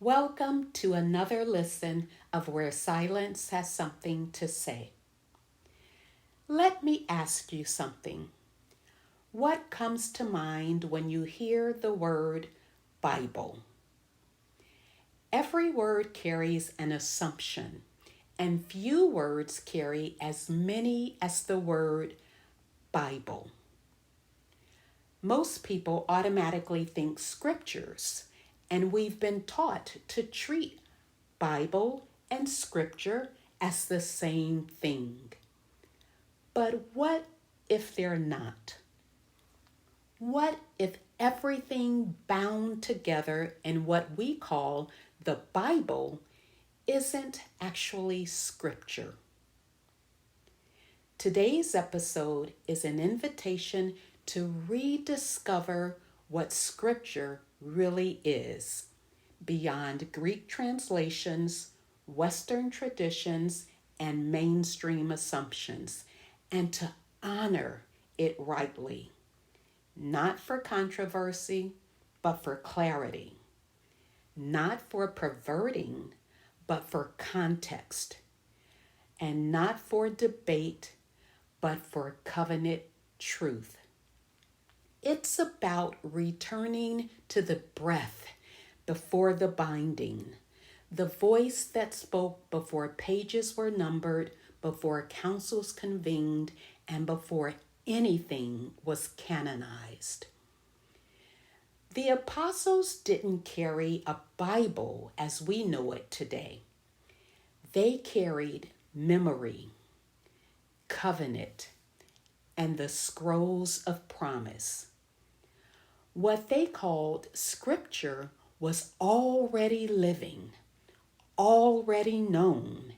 Welcome to another listen of Where Silence Has Something to Say. Let me ask you something. What comes to mind when you hear the word Bible? Every word carries an assumption, and few words carry as many as the word Bible. Most people automatically think scriptures, and we've been taught to treat Bible and scripture as the same thing. But what if they're not? What if everything bound together in what we call the Bible isn't actually scripture? Today's episode is an invitation to rediscover what scripture really is, beyond Greek translations, Western traditions, and mainstream assumptions, and to honor it rightly, not for controversy, but for clarity, not for perverting, but for context, and not for debate, but for covenant truth. It's about returning to the breath before the binding, the voice that spoke before pages were numbered, before councils convened, and before anything was canonized. The apostles didn't carry a Bible as we know it today. They carried memory, covenant, and the scrolls of promise. What they called scripture was already living, already known,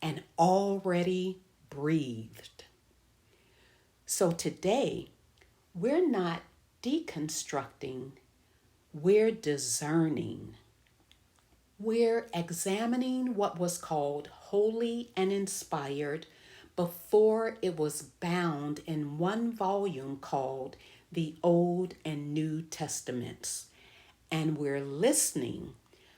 and already breathed. So today, we're not deconstructing, we're discerning. We're examining what was called holy and inspired before it was bound in one volume called the Old and New Testaments. And we're listening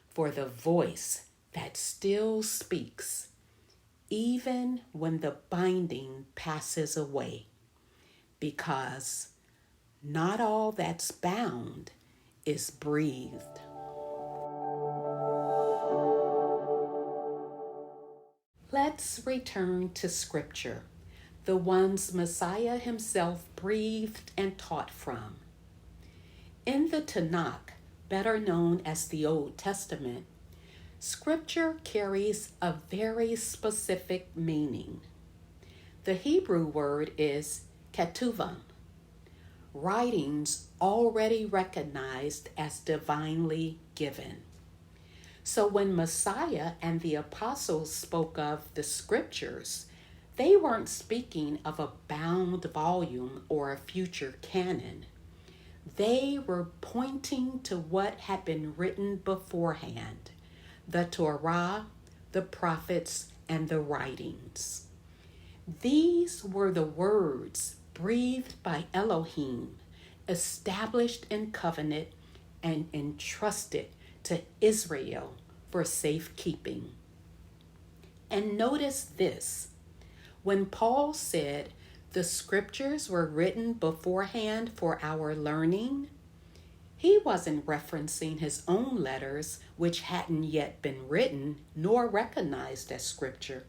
for the voice that still speaks, even when the binding passes away, because not all that's bound is breathed. Let's return to Scripture, the ones Messiah himself breathed and taught from. In the Tanakh, better known as the Old Testament, Scripture carries a very specific meaning. The Hebrew word is ketuvah, writings already recognized as divinely given. So when Messiah and the apostles spoke of the scriptures, they weren't speaking of a bound volume or a future canon. They were pointing to what had been written beforehand, the Torah, the prophets, and the writings. These were the words breathed by Elohim, established in covenant, and entrusted to Israel for safekeeping. And notice this, when Paul said the scriptures were written beforehand for our learning, he wasn't referencing his own letters, which hadn't yet been written nor recognized as scripture.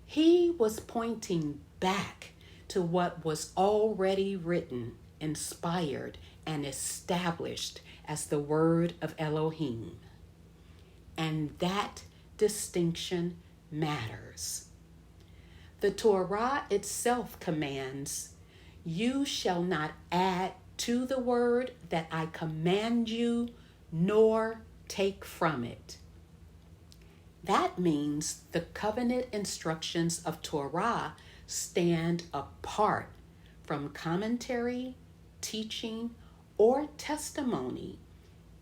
He was pointing back to what was already written, inspired, and established as the word of Elohim. And that distinction matters. The Torah itself commands, "You shall not add to the word that I command you, nor take from it." That means the covenant instructions of Torah stand apart from commentary, teaching, or testimony,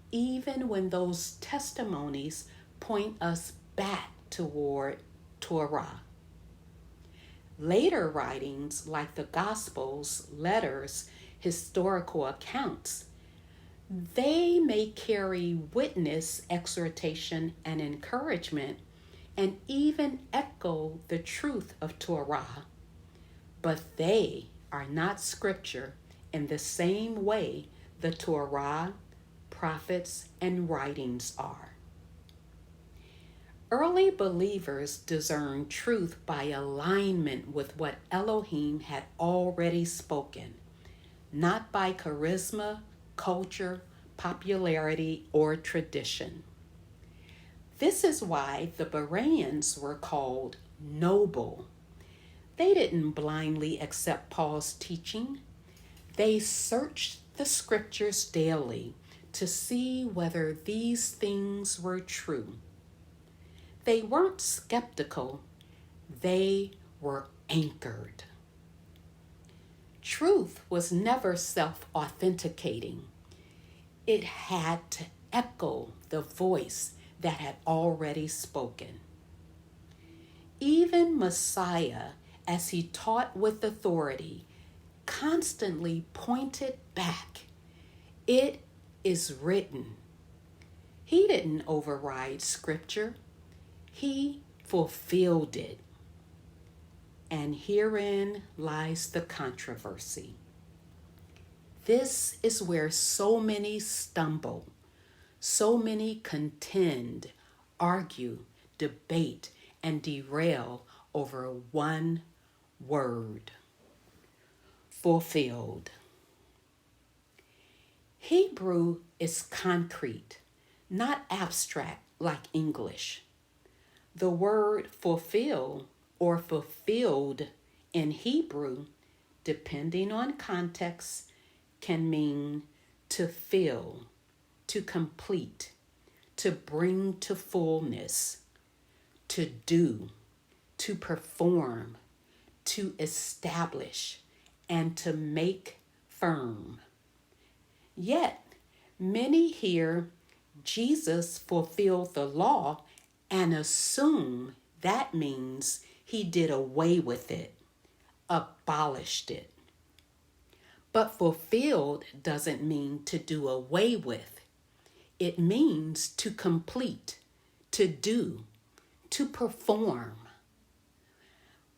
even when those testimonies point us back toward Torah. Later writings like the Gospels, letters, historical accounts, They may carry witness, exhortation, and encouragement, and even echo the truth of Torah, but they are not scripture in the same way the Torah, prophets, and writings are. Early believers discerned truth by alignment with what Elohim had already spoken, not by charisma, culture, popularity, or tradition. This is why the Bereans were called noble. They didn't blindly accept Paul's teaching. They searched the scriptures daily to see whether these things were true. They weren't skeptical, they were anchored. Truth was never self-authenticating. It had to echo the voice that had already spoken. Even Messiah, as he taught with authority, constantly pointed back. It is written. He didn't override scripture. He fulfilled it. And herein lies the controversy. This is where so many stumble, so many contend, argue, debate, and derail over one word: fulfilled. Hebrew is concrete, not abstract like English. The word fulfill or fulfilled in Hebrew, depending on context, can mean to fill, to complete, to bring to fullness, to do, to perform, to establish, and to make firm. Yet, many hear Jesus fulfilled the law and assume that means he did away with it, abolished it. But fulfilled doesn't mean to do away with. It means to complete, to do, to perform.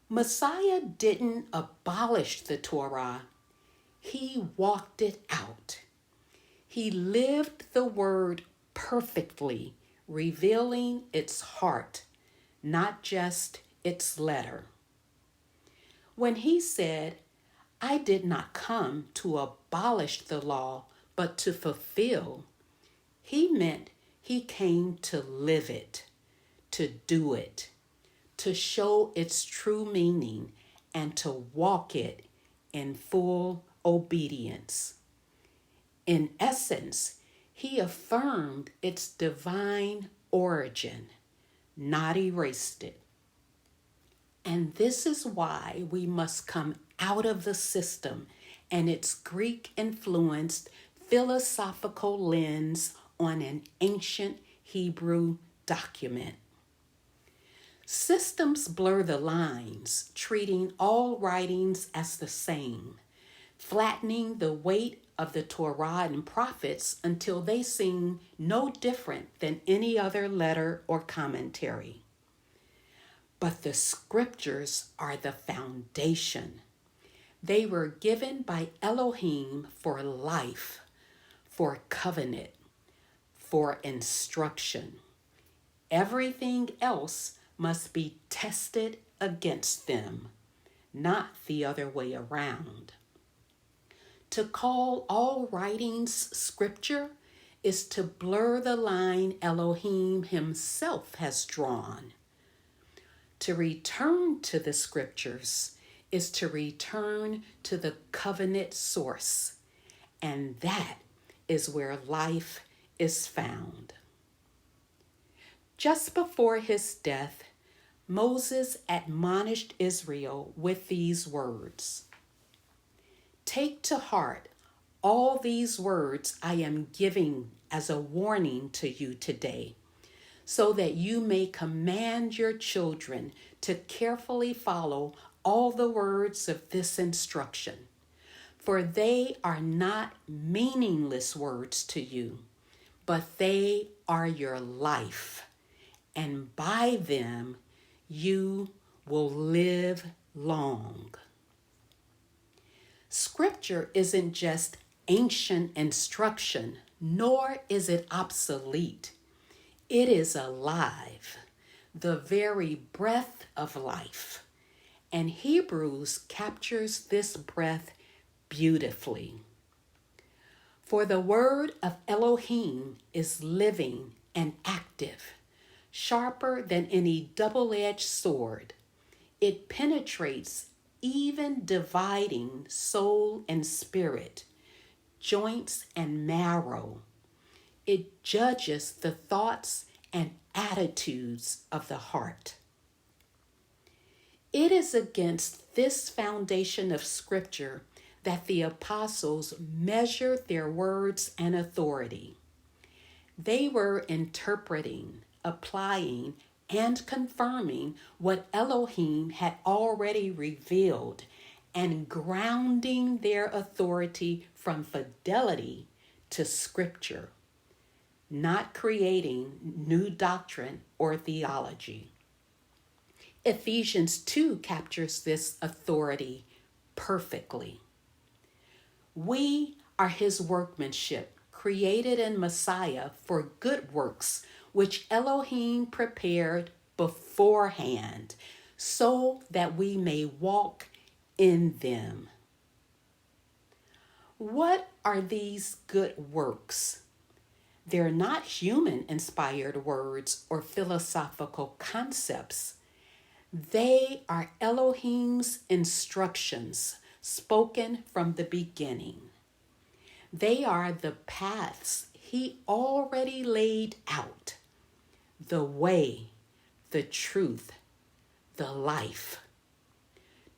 Messiah didn't abolish the Torah. He walked it out. He lived the word perfectly, revealing its heart, not just its letter. When he said, "I did not come to abolish the law, but to fulfill," he meant he came to live it, to do it, to show its true meaning, and to walk it in full obedience. In essence, he affirmed its divine origin, not erased it. And this is why we must come out of the system and its Greek-influenced philosophical lens on an ancient Hebrew document. Systems blur the lines, treating all writings as the same, flattening the weight of the Torah and prophets until they seem no different than any other letter or commentary. But the scriptures are the foundation. They were given by Elohim for life, for covenant, for instruction. Everything else must be tested against them, not the other way around. To call all writings scripture is to blur the line Elohim himself has drawn. To return to the scriptures is to return to the covenant source, and that is where life is found. Just before his death, Moses admonished Israel with these words: "Take to heart all these words I am giving as a warning to you today, so that you may command your children to carefully follow all the words of this instruction. For they are not meaningless words to you, but they are your life, and by them you will live long. Scripture isn't just ancient instruction, nor is it obsolete. It is alive, the very breath of life. And Hebrews captures this breath beautifully. For the word of Elohim is living and active, sharper than any double-edged sword. It penetrates, even dividing soul and spirit, joints and marrow. It judges the thoughts and attitudes of the heart. It is against this foundation of Scripture that the apostles measured their words and authority. They were interpreting, applying, and confirming what Elohim had already revealed and grounding their authority from fidelity to Scripture, not creating new doctrine or theology. Ephesians 2 captures this authority perfectly. We are his workmanship, created in Messiah for good works, which Elohim prepared beforehand, so that we may walk in them. What are these good works? They're not human-inspired words or philosophical concepts. They are Elohim's instructions, spoken from the beginning. They are the paths he already laid out, the way, the truth, the life.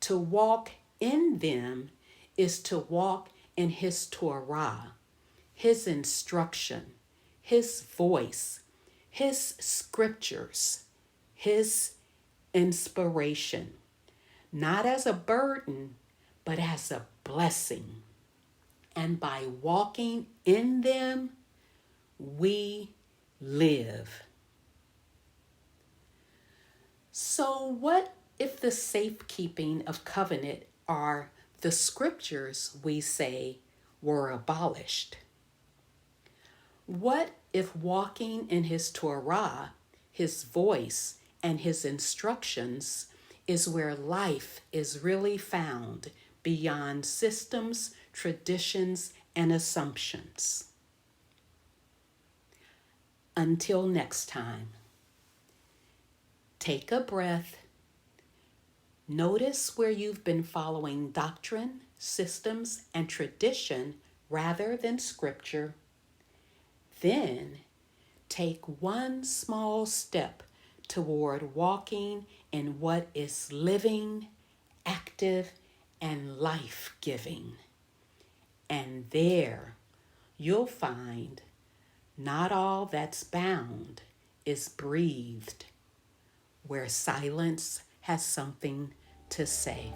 To walk in them is to walk in his Torah, his instruction, his voice, his scriptures, his inspiration, not as a burden, but as a blessing. And by walking in them, we live. So what if the safekeeping of covenant are the scriptures we say were abolished? What if walking in his Torah, his voice, and his instructions is where life is really found beyond systems, traditions, and assumptions? Until next time, take a breath. Notice where you've been following doctrine, systems, and tradition rather than scripture. Then take one small step toward walking in what is living, active, and life-giving. And there you'll find not all that's bound is breathed, where silence has something to say.